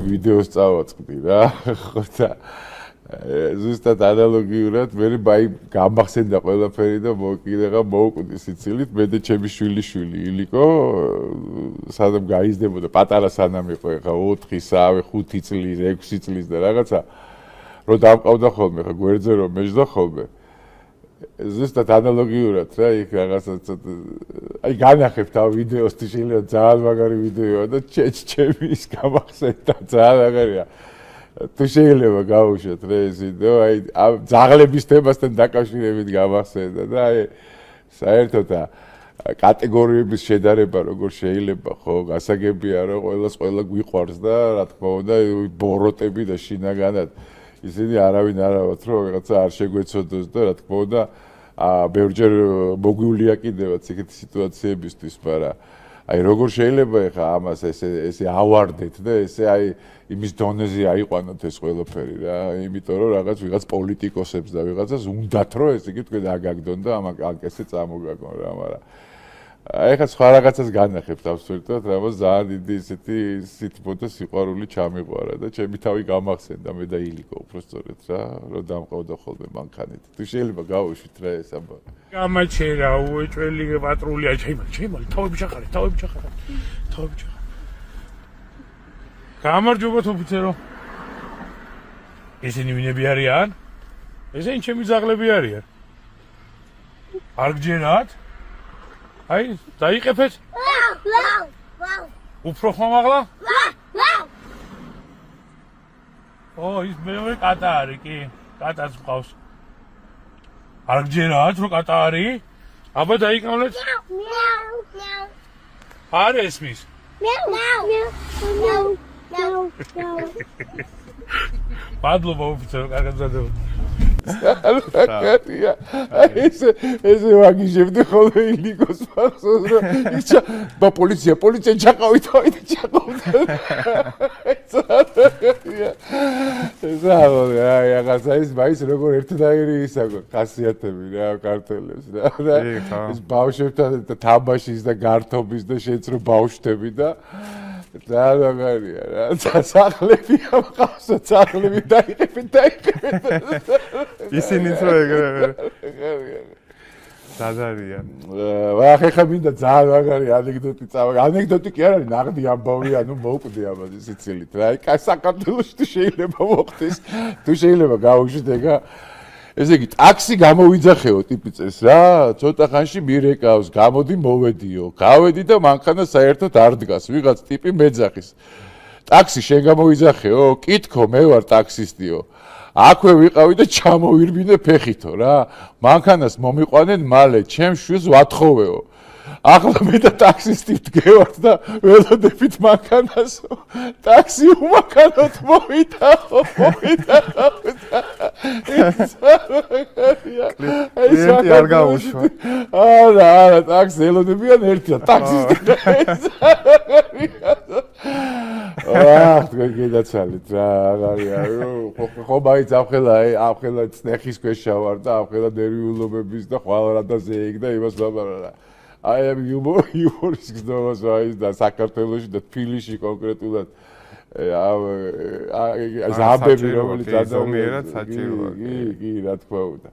ვიდეოს წავაწყდი რა ხო და ზუსტად ანალოგიურად მე გამახსენდა ყველაფერი და კიდევ მოვკვდი სიცილით მე და ჩემი შვილიშვილი ილიკო სადამ გაიზრდებოდა პატარა სანამ იყო ეხა 4, 5 წლის 6 წლის და რაღაცა რომ დამყავდა ხოლმე ხა გვერდზე რომ მეждდა ხოლმე ზუსტად ანალოგიურად რა იქ რაღაცა აი განახებთ ამ ვიდეოს თუ შეიძლება ძალიან მაგარი ვიდეოა და ჩემი ის გამახსენდა ძალიან მაგარია თუ შეიძლება გავუშვათ რა ეს ვიდეო აი ძაღლების თემასთან დაკავშირებით გამახსენდა და აი საერთოდ კატეგორიების შედარება როგორ შეიძლება ხო გასაგებია რომ ყველა გვიყვარს და რა თქმა უნდა ბოროტები და შინაგანად ისინი არავინ არავათ რომ რაღაცა არ შეგვეცოდოს და რა თქმა უნდა ბევრჯერ მოგვივლია კიდევაც ეგეთი სიტუაციებისთვის მაგრამ აი როგორ შეიძლება ეხა ამას ესე ავარდეთ და ესე აი იმის დონეზე აიყვანოთ ეს ყველაფერი რა იმიტომ რომ ვიღაც პოლიტიკოსებს და ვიღაცას უნდათ რომ ესე იგი თქვენ აგაგდონ და ამ კესე წამოგაგონ რა მაგრამ აი ხა სხვა რაღაცას განახებთ აბსოლუტურად რამაც ძალიან დიდი ისეთი სითბო და სიყვარული ჩამიყვარა და ჩემი თავი გამახსენდა მე და ილიკო უბრალოდ რა რომ დამყავდა ხოლმე მანქანით თუ შეიძლება გავუშვით რა ეს ამბავი გამაჩერა უეჭველი პატრულია ჩემალი თავები ჩახარე გამარჯობათ ოფიცერო ესენი ვინები არიან ესენი ჩემი ძაღლები არიან არ გჯერათ აი დაიყეფეთ უფრო ხმამაღლა ის მეორე კატა არის კი კატაც მყავს არ გჯერათ რომ კატა არის აბა დაიკავლეთ არ ესმის მადლობა ოფიცერო კარგად მზადდება ესე ვაგიჟებდი ხოლმე ილიკოს მახსოვს რომ იცი პოლიცია ჩაყავით და ჩაყავდა ესაა აი რაღაცა ის მაინც როგორ ერთნაირი ისაგო ხასიათები რა ქართველებს რა ეს ბავშვებთან თამაშის და გართობის და შეც რომ ბავშვები და ძალიან მაგარია რა ძაღლები ამყავსო ძაღლები დაიყებეთ ისინიც რო ეგრევე დადარია ახლა მინდა ძალიან მაგარი ანეკდოტი ანეკდოტი კი არ არის ნაღდი ამბავი ანუ მოვკვდი ამაზე სიცილით რა აი საქართველოში თუ შეიძლება მოხდეს თუ შეიძლება გავუშვით ეგა ესე იგი ტაქსი გამოვიძახეო ტიპიწეს რა ცოტა ხანში მირეკავს გამოდი მოვედიო გავედი და მანქანა საერთოდ არ დგას ვიღაც ტიპი მეძახის ტაქსი შენ გამოვიძახეო კითხო მე ვარ ტაქსისტიო აქვე ვიყავი და ჩამოვირბინე ფეხითო რა მანქანას მომიყვანენ მალე ჩემს შვილს ვათხოვეო ახლა მე და ტაქსისტი ვდგევართ და ველოდებით მანქანასო ტაქსი უმანქანოდ მოვიდახო კლიენტი არ გაუშვა არა ტაქსი ველოდებიან ერთია ტაქსისტი თქვენ გედაცალით რა აღარია ხო მაინც ამხელა წნეხის ქვეშ ვარ და ამხელა ნერვიულობების და ხვალ ზეიგ და იმას ვაბარა აი ამ იუმორის გზნობას ვაის და საქართველოში და თბილისში კონკრეტულად აი ზამბები რომელიც ზომიერად საჭიროა კი რა თქმა უნდა